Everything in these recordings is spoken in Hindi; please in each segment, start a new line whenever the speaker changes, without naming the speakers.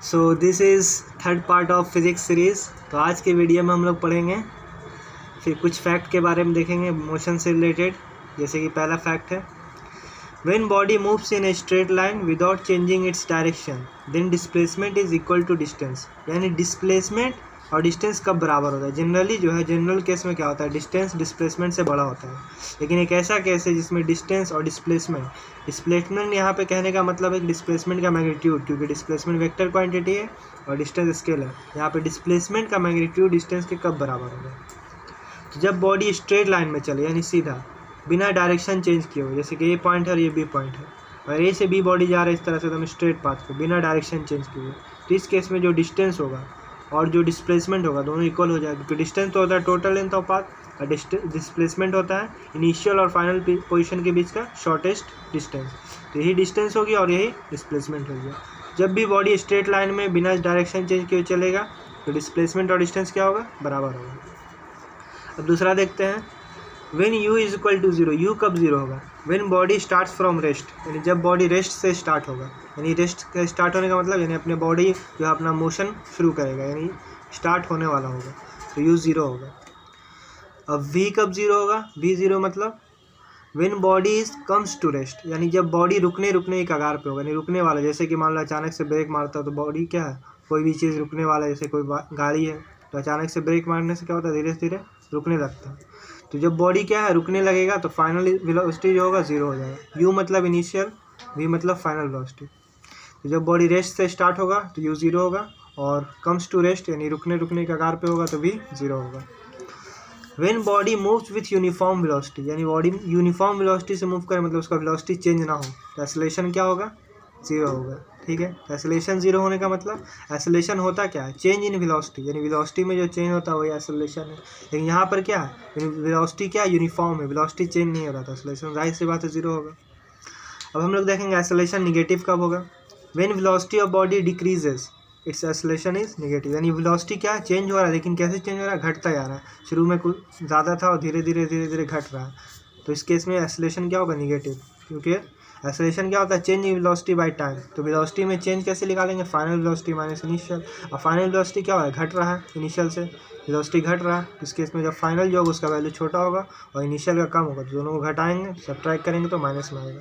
So this is third part of physics series. तो आज के वीडियो में हम लोग पढ़ेंगे, फिर कुछ फैक्ट के बारे में देखेंगे मोशन से रिलेटेड। जैसे कि पहला फैक्ट है, when body moves in a straight line without changing its direction then displacement is equal to distance. यानी डिस्प्लेसमेंट और डिस्टेंस कब बराबर होता है। जनरली जो है जनरल केस में क्या होता है, डिस्टेंस डिस्प्लेसमेंट से बड़ा होता है। लेकिन एक ऐसा केस है जिसमें डिस्टेंस और डिस्प्लेसमेंट यहाँ पे कहने का मतलब है डिस्प्लेसमेंट का मैग्नीट्यूड, क्योंकि डिस्प्लेसमेंट वेक्टर क्वांटिटी है और डिस्टेंस स्केल है। यहाँ पे डिस्प्लेसमेंट का मैग्नीट्यूड डिस्टेंस के कब बराबर होगा, तो जब बॉडी स्ट्रेट लाइन में चले यानी सीधा बिना डायरेक्शन चेंज किए हो। जैसे कि ए पॉइंट है और ये बी पॉइंट है और ए से बी बॉडी जा रहा है इस तरह से एकदम स्ट्रेट पाथ पे बिना डायरेक्शन चेंज किए हुए, तो इस केस में जो डिस्टेंस होगा और जो डिस्प्लेसमेंट होगा दोनों इक्वल हो जाएगा, क्योंकि डिस्टेंस तो होता है टोटल लेंथ ऑफ पाथ और डिस्प्लेसमेंट होता है इनिशियल और फाइनल पोजीशन के बीच का शॉर्टेस्ट डिस्टेंस। तो यही डिस्टेंस होगी और यही डिस्प्लेसमेंट होगी। जब भी बॉडी स्ट्रेट लाइन में बिना डायरेक्शन चेंज किए चलेगा तो डिस्प्लेसमेंट और डिस्टेंस क्या होगा, बराबर होगा। अब दूसरा देखते हैं, when u is equal to zero. U कब जीरो होगा, when body starts from rest, यानी जब बॉडी रेस्ट से स्टार्ट होगा। यानी रेस्ट के स्टार्ट होने का मतलब यानी अपने बॉडी जो है अपना मोशन शुरू करेगा, यानी स्टार्ट होने वाला होगा, तो u जीरो होगा। अब v कब जीरो होगा, v जीरो मतलब when body is comes to rest, यानी जब बॉडी रुकने की कगार पे होगा, यानी रुकने वाला। जैसे कि मान लो अचानक से ब्रेक मारता है तो बॉडी क्या है, कोई भी चीज़ रुकने वाला है। जैसे कोई गाड़ी है तो अचानक से ब्रेक मारने से क्या होता है, धीरे धीरे रुकने लगता है। तो जब बॉडी क्या है रुकने लगेगा तो फाइनल वेलोसिटी जो होगा जीरो हो जाएगा। u मतलब इनिशियल, v मतलब फाइनल वेलोसिटी। तो जब बॉडी रेस्ट से स्टार्ट होगा तो u जीरो होगा और कम्स टू रेस्ट यानी रुकने की कगार पे होगा तो v जीरो होगा। When body moves with uniform velocity, यानी बॉडी यूनिफॉर्म वेलोसिटी से मूव करे मतलब उसका वेलोसिटी चेंज ना हो, तो एक्सेलरेशन क्या होगा, जीरो होगा। ठीक है, एक्सेलरेशन जीरो होने का मतलब एक्सेलरेशन होता क्या है, चेंज इन वेलोसिटी, यानी वेलोसिटी में जो चेंज होता है वही एक्सेलरेशन है। लेकिन यहाँ पर क्या है, वेलोसिटी क्या है, यूनिफॉर्म है, वेलोसिटी चेंज नहीं हो रहा था, एक्सेलरेशन जाहिर सी बात है जीरो होगा। अब हम लोग देखेंगे एक्सेलरेशन निगेटिव कब होगा, when velocity of body decreases it's acceleration is negative. यानी वेलोसिटी क्या है, चेंज हो रहा है, लेकिन कैसे चेंज हो रहा है, घटता जा रहा है। शुरू में कुछ ज़्यादा था और धीरे धीरे घट रहा है, तो इस केस में एक्सेलरेशन क्या होगा, निगेटिव। क्योंकि एक्सेलरेशन क्या होता है, change in velocity bye time. तो वेलोसिटी में चेंज कैसे निकालेंगे, फाइनल वेलोसिटी माइनस इनिशियल। और फाइनल वेलोसिटी क्या हो रहा है, घट रहा है इनिशियल से, वेलोसिटी घट रहा है। इस केस में जब फाइनल जो होगा उसका वैल्यू छोटा होगा और इनिशियल का कम होगा, तो दोनों को घटाएंगे, सब्ट्रैक्ट करेंगे तो माइनस में आएगा।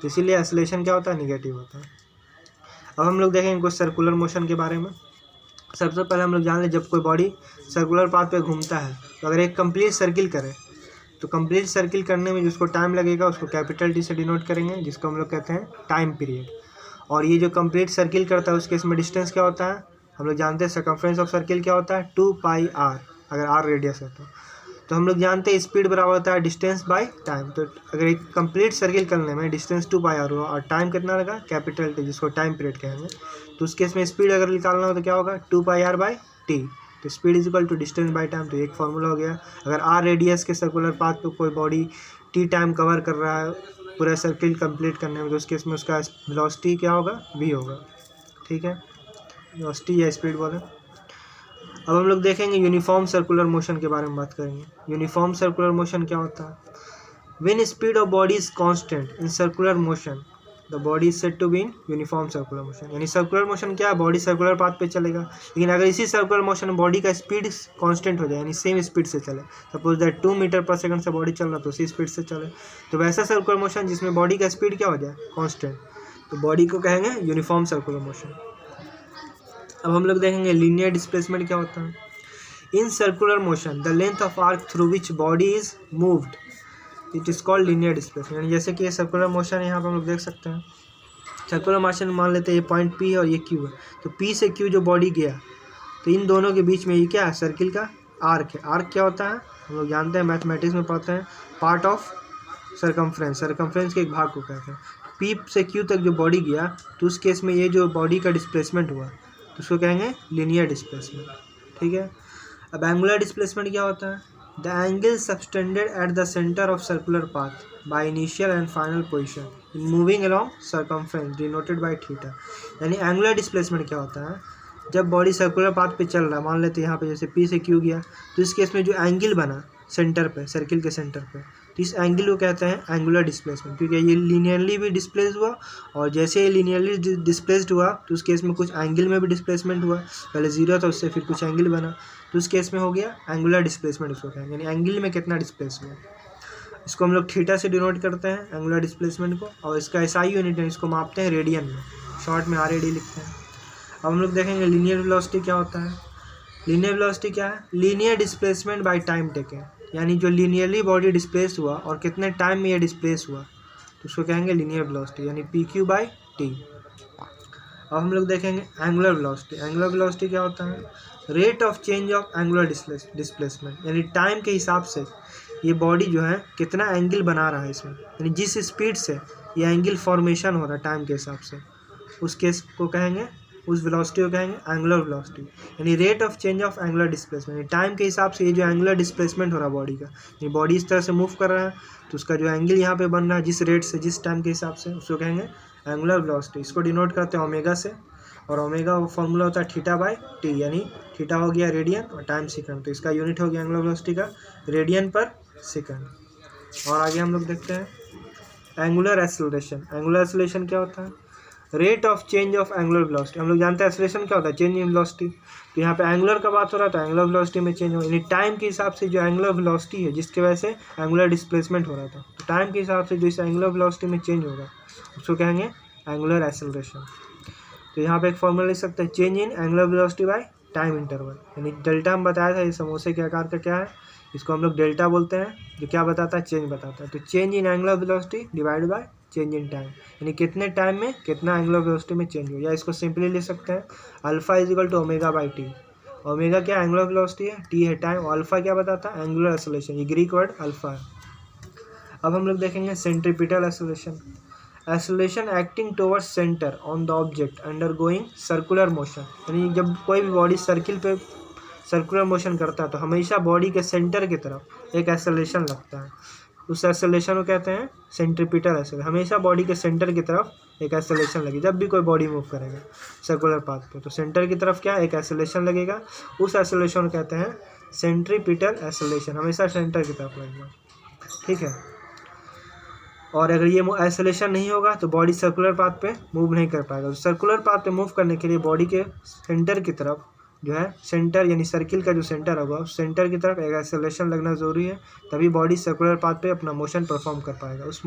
तो इसीलिए एक्सेलरेशन क्या होता है, निगेटिव होता है। अब हम लोग देखेंगे कुछ सर्कुलर मोशन के बारे में। सबसे पहले हम लोग जान लें, जब कोई बॉडी सर्कुलर पाथ पे घूमता है तो अगर एक कंप्लीट सर्किल करे तो कंप्लीट सर्किल करने में जिसको टाइम लगेगा उसको कैपिटल टी से डिनोट करेंगे, जिसको हम लोग कहते हैं टाइम पीरियड। और ये जो कंप्लीट सर्किल करता है उस केस में डिस्टेंस क्या होता है, हम लोग जानते हैं सर्कमफ्रेंस ऑफ सर्किल क्या होता है, 2πr, अगर r रेडियस है तो हम लोग जानते हैं स्पीड बराबर होता है डिस्टेंस बाय टाइम। तो अगर एक कंप्लीट सर्किल करने में डिस्टेंस 2πr हुआ और टाइम कितना लगा, कैपिटल टी, जिसको टाइम पीरियड कहेंगे, तो उस केस में स्पीड अगर निकालना हो तो क्या होगा, 2πr/t। तो speed is equal to distance by time, तो एक फॉर्मूला हो गया। अगर r रेडियस के सर्कुलर पाथ पे कोई बॉडी t टाइम कवर कर रहा है पूरा सर्किल कंप्लीट करने में, तो उस केस में उसका वेलोसिटी क्या होगा, v होगा। ठीक है, वेलोसिटी या स्पीड बोले। अब हम लोग देखेंगे यूनिफॉर्म सर्कुलर मोशन के बारे में बात करेंगे। यूनिफॉर्म सर्कुलर मोशन क्या होता है, when speed of body is constant in circular motion the body is said to be in uniform circular motion. यानी सर्कुलर मोशन क्या है, बॉडी सर्कुलर पाथ पे चलेगा, लेकिन अगर इसी सर्कुलर मोशन में बॉडी का स्पीड कांस्टेंट हो जाए यानी सेम स्पीड से चले, सपोज दैट 2 मीटर पर सेकंड से बॉडी चल रहा तो उसी स्पीड से चले, तो वैसा सर्कुलर मोशन जिसमें बॉडी का स्पीड क्या हो जाए, कांस्टेंट, तो बॉडी को कहेंगे यूनिफॉर्म सर्कुलर मोशन। अब हम लोग देखेंगे लीनियर डिस्प्लेसमेंट क्या होता है। इन circular motion the length of arc through which body is moved it is called linear displacement. यानी जैसे कि ये सर्कुलर मोशन है, यहाँ पर हम लोग देख सकते हैं सर्कुलर मोशन मान लेते हैं ये पॉइंट P है और ये Q है, तो P से Q जो बॉडी गया तो इन दोनों के बीच में ये क्या है, सर्किल का आर्क है। आर्क क्या होता है, हम लोग जानते हैं मैथमेटिक्स में पढ़ते हैं, पार्ट ऑफ सर्कमफ्रेंस, सर्कमफ्रेंस के एक भाग को कहते हैं। P से Q तक जो बॉडी गया तो उस केस में ये जो बॉडी का डिस्प्लेसमेंट हुआ तो उसको कहेंगे लीनियर डिस्प्लेसमेंट। ठीक है, अब एंगुलर डिस्प्लेसमेंट क्या होता है, the angle subtended at the centre of circular path by initial and final position in moving along circumference denoted by theta. यानी एंगुलर डिस्प्लेसमेंट क्या होता है, जब बॉडी सर्कुलर पाथ पे चल रहा है, मान लेते हैं यहाँ पे जैसे P से Q गया, तो इस केस में जो एंगल बना सेंटर पे, सर्किल के सेंटर पे, तो इस एंगल को कहते हैं एंगुलर डिस्प्लेसमेंट, क्योंकि ये लीनियरली भी डिस्प्लेस हुआ और जैसे ये लीनियरली डिस्प्लेस्ड हुआ तो उस केस में कुछ एंगल में भी डिस्प्लेसमेंट हुआ, पहले जीरो था उससे फिर कुछ एंगल बना, तो उस केस में हो गया एंगुलर डिस्प्लेसमेंट उसको कहेंगे, यानी एंगल में कितना डिस्प्लेस हुआ। इसको हम लोग थीटा से डिनोट करते हैं एंगुलर डिस्प्लेसमेंट को, और इसका एसआई यूनिट है, इसको मापते हैं रेडियन में, शॉर्ट में RAD लिखते हैं। अब हम लोग देखेंगे लीनियर वेलोसिटी क्या होता है। लीनियर वेलोसिटी क्या है? Linear displacement by time taken, यानी जो लीनियरली बॉडी डिस्प्लेस हुआ और कितने टाइम में ये डिस्प्लेस हुआ तो उसको कहेंगे लीनियर वेलोसिटी, यानी PQ/T। अब हम लोग देखेंगे एंगुलर वेलोसिटी। एंगुलर वेलोसिटी क्या होता है? Rate of change of angular displacement, यानी टाइम के हिसाब से ये बॉडी जो है कितना एंगल बना रहा है इसमें, यानी जिस स्पीड से ये एंगल फॉर्मेशन हो रहा है टाइम के हिसाब से, उस केस को कहेंगे, उस वेलोसिटी को कहेंगे एंगुलर वेलोसिटी, यानी rate of change of angular displacement. यानी टाइम के हिसाब से ये जो एंगुलर डिस्प्लेसमेंट हो रहा है बॉडी का, ये बॉडी इस तरह से मूव कर रहा है तो उसका जो एंगल यहाँ पे बन रहा है जिस रेट से जिस टाइम के हिसाब से, उसको कहेंगे एंगुलर वेलोसिटी। इसको डिनोट करते हैं ओमेगा से, और ओमेगा फॉर्मूला होता है θ/T, यानी थीटा हो गया रेडियन और टाइम सेकंड, तो इसका यूनिट हो गया एंगुलर वेलोसिटी का रेडियन पर सेकंड। और आगे हम लोग देखते हैं एंगुलर एक्सेलरेशन। एंगुलर एक्सेलरेशन क्या होता है? Rate of change of angular velocity. हम लोग जानते हैं एक्सेलरेशन क्या होता है? चेंज इन वेलोसिटी, तो यहाँ पे एंगुलर का बात हो रहा है तो एंगुलर वेलोसिटी में चेंज हो, यानी टाइम के हिसाब से जो एंगुलर वेलोसिटी है जिसकी वजह से एंगुलर डिस्प्लेसमेंट हो रहा था, तो टाइम के हिसाब से जो इस एंगुलर वेलोसिटी में चेंज होगा उसको कहेंगे एंगुलर एक्सेलरेशन। तो यहाँ पे एक फॉर्मूला लिख सकते हैं, change in angular velocity by time interval, यानी डेल्टा हम बताया था ये समोसे के आकार का क्या है, इसको हम लोग डेल्टा बोलते हैं, जो क्या बताता है? चेंज बताता है। तो change in angular velocity divide by change in time, यानी कितने टाइम में कितना एंगुलर वेलोसिटी में चेंज हो, या इसको सिंपली लिख सकते हैं अल्फा = ω/T। ओमेगा क्या एंगुलर वेलोसिटी है, T है टाइम, और अल्फा क्या बताता है? एंगुलर एक्सेलरेशन, ये ग्रीक वर्ड अल्फा है। अब हम लोग देखेंगे centripetal acceleration. Acceleration acting towards centre on the object undergoing circular motion, यानी जब कोई भी बॉडी सर्किल पे सर्कुलर मोशन करता है तो हमेशा बॉडी के सेंटर की तरफ एक एक्सेलरेशन लगता है, उस एक्सेलरेशन को कहते हैं सेंट्रीपिटल एक्सेलरेशन। हमेशा बॉडी के सेंटर की तरफ एक एक्सेलरेशन लगी, जब भी कोई बॉडी मूव करेगा सर्कुलर पाथ पे तो सेंटर की तरफ क्या एक एक्सेलरेशन लगेगा, उस एक्सेलरेशन को कहते हैं सेंट्रीपिटल एक्सेलरेशन, हमेशा सेंटर की तरफ लगेगा, ठीक है। और अगर ये एक्सेलरेशन नहीं होगा तो बॉडी सर्कुलर पाथ पे मूव नहीं कर पाएगा। तो सर्कुलर पाथ पे मूव करने के लिए बॉडी के सेंटर की तरफ जो है, सेंटर यानी सर्किल का जो सेंटर होगा उस सेंटर की तरफ एक एक्सेलरेशन लगना ज़रूरी है, तभी बॉडी सर्कुलर पाथ पे अपना मोशन परफॉर्म कर पाएगा। उस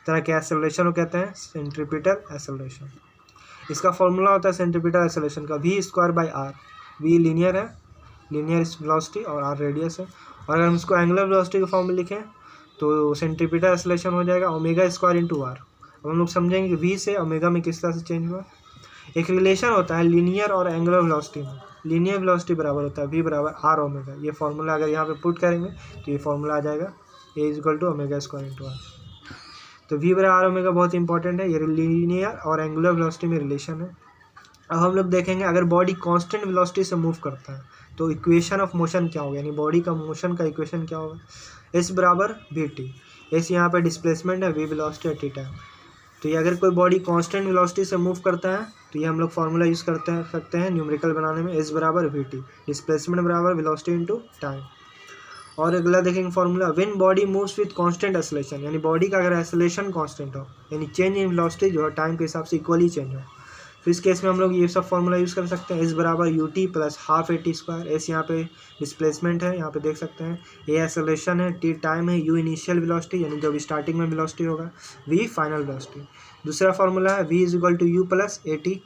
तरह के एक्सेलरेशन को कहते हैं सेंट्रीपिटल एक्सेलरेशन। इसका फॉर्मूला होता है सेंट्रीपिटल एक्सेलरेशन का V²/R। V लीनियर है, लीनियर वेलोसिटी, और R रेडियस है। और अगर हम इसको एंगुलर वेलोसिटी के फॉर्म में लिखें तो सेंट्रीपिटल एक्सेलरेशन हो जाएगा ω² × R। अब हम लोग समझेंगे कि V से ओमेगा में किस तरह से चेंज हुआ। एक रिलेशन होता है लीनियर और एंगुलर वेलोसिटी में, लीनियर वेलोसिटी बराबर होता है V = R ω। ये फार्मूला अगर यहाँ पे पुट करेंगे तो ये फार्मूला आ जाएगा A = ω² × R। तो V = R ω बहुत इंपॉर्टेंट है, ये लीनियर और एंगुलर वेलोसिटी में रिलेशन है। अब हम लोग देखेंगे अगर बॉडी कांस्टेंट वेलोसिटी से मूव करता है तो इक्वेशन ऑफ मोशन क्या होगा, यानी बॉडी का मोशन का इक्वेशन क्या होगा? S = VT। S यहाँ पे डिस्प्लेसमेंट है, V वेलोसिटी है, T टाइम। तो ये अगर कोई बॉडी कांस्टेंट वेलोसिटी से मूव करता है तो ये हम लोग फार्मूला यूज़ सकते हैं न्यूमेरिकल बनाने में, S = VT, displacement = velocity into time. और अगला देखेंगे formula, when body moves with constant acceleration, यानी बॉडी का अगर एक्सेलरेशन कांस्टेंट हो, यानी चेंज इन वेलोसिटी जो है टाइम के हिसाब से इक्वली चेंज हो, तो इस केस में हम लोग ये सब फार्मूला यूज़ कर सकते हैं। S = UT + ½ S यहाँ पे डिस्प्लेसमेंट है, यहाँ पे देख सकते हैं, A एक्सेलरेशन है, T टाइम है, U इनिशियल वेलोसिटी यानी जब स्टार्टिंग में वेलोसिटी होगा, V फाइनल वेलोसिटी। दूसरा फार्मूला है V = U + AT।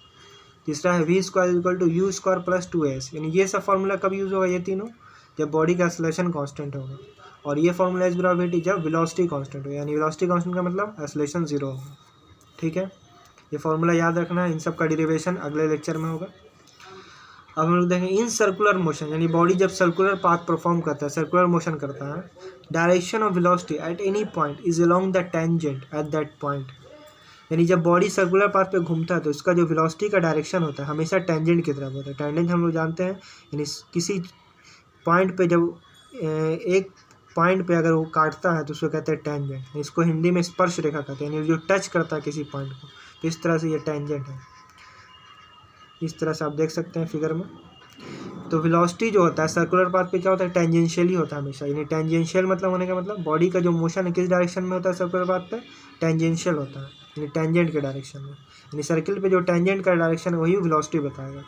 तीसरा है V² = U² + 2S, यानी ये सब फार्मूला कब यूज़ होगा? ये तीनों जब बॉडी का एक्सेलरेशन कांस्टेंट होगा। और ये फार्मूला S = VT जब वेलोसिटी कांस्टेंट हो, यानी वेलोसिटी कांस्टेंट का मतलब एक्सेलरेशन 0 होगा, ठीक है। ये फार्मूला याद रखना है, इन सब का डेरिवेशन अगले लेक्चर में होगा। अब हम लोग देखेंगे इन सर्कुलर मोशन, यानी बॉडी जब सर्कुलर पाथ परफॉर्म करता है, सर्कुलर मोशन करता है, direction of velocity at any point is along the tangent at that point, यानी जब बॉडी सर्कुलर पाथ पे घूमता है तो इसका जो वेलोसिटी का डायरेक्शन होता है हमेशा टेंजेंट की तरफ होता है। टेंजेंट हम लोग जानते हैं, यानी किसी पॉइंट पे जब एक पॉइंट पे अगर वो काटता है तो उसको कहते हैं टेंजेंट। इसको हिंदी में स्पर्श रेखा कहते हैं, यानी जो टच करता है किसी पॉइंट को, तो इस तरह से ये टेंजेंट है। इस तरह से आप देख सकते हैं फिगर में। तो वेलोसिटी जो होता है सर्कुलर पाथ पे क्या होता है, टेंजेंशियल ही होता है हमेशा। यानी टेंजेंशियल मतलब होने का मतलब बॉडी का जो मोशन है किस डायरेक्शन में होता है सर्कुलर पाथ पे, टेंजेंशियल होता है, यानी टेंजेंट के डायरेक्शन में। यानी सर्किल पे जो टेंजेंट का डायरेक्शन है वही वेलोसिटी बताएगा।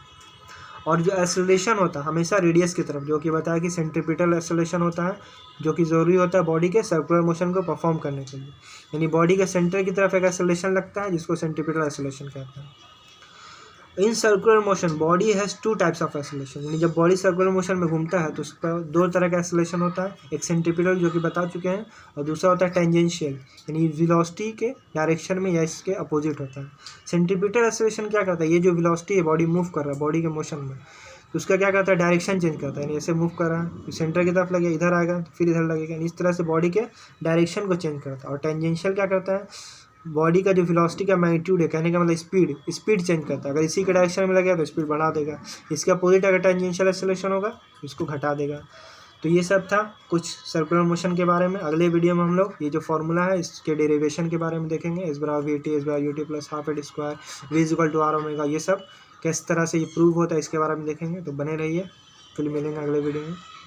और जो एक्सेलरेशन होता है हमेशा रेडियस की तरफ, जो कि बताया कि सेंट्रीपिटल एक्सेलरेशन होता है, जो कि ज़रूरी होता है बॉडी के सर्कुलर मोशन को परफॉर्म करने के लिए। यानी बॉडी के सेंटर की तरफ एक एक्सेलरेशन लगता है जिसको सेंट्रीपिटल एक्सेलरेशन कहते हैं। इन circular motion body has two types of acceleration, यानी जब बॉडी सर्कुलर मोशन में घूमता है तो उस पर दो तरह का एक्सेलरेशन होता है, एक सेंट्रीपिटल जो कि बता चुके हैं, और दूसरा होता है टेंजेंशियल, यानी वेलोसिटी के डायरेक्शन में या इसके अपोजिट होता है। सेंट्रीपिटल एक्सेलरेशन क्या करता है, ये जो वेलोसिटी है बॉडी मूव कर रहा है बॉडी के मोशन में, तो उसका क्या करता है, डायरेक्शन चेंज करता है। यानी ऐसे मूव कर रहा है तो सेंटर की तरफ लगेगा, इधर आएगा तो फिर इधर लगेगा, इस तरह से बॉडी के डायरेक्शन को चेंज करता है। और टेंजेंशियल क्या करता है, बॉडी का जो वेलोसिटी का मैग्नीट्यूड है, कहने का मतलब स्पीड चेंज करता है। अगर इसी के डायरेक्शन में लगेगा तो स्पीड बढ़ा देगा, इसके अपोजिट अगर टेंजेंशियल एक्सेलरेशन होगा इसको घटा देगा। तो ये सब था कुछ सर्कुलर मोशन के बारे में। अगले वीडियो में हम लोग ये जो फॉर्मूला है इसके डेरिवेशन के बारे में देखेंगे, एस बराबर वी टी, एस बराबर U T plus half at square V is equal to R omega, ये सब किस तरह से ये प्रूव होता है इसके बारे में देखेंगे। तो बने रहिए, फिर मिलेंगे अगले वीडियो में।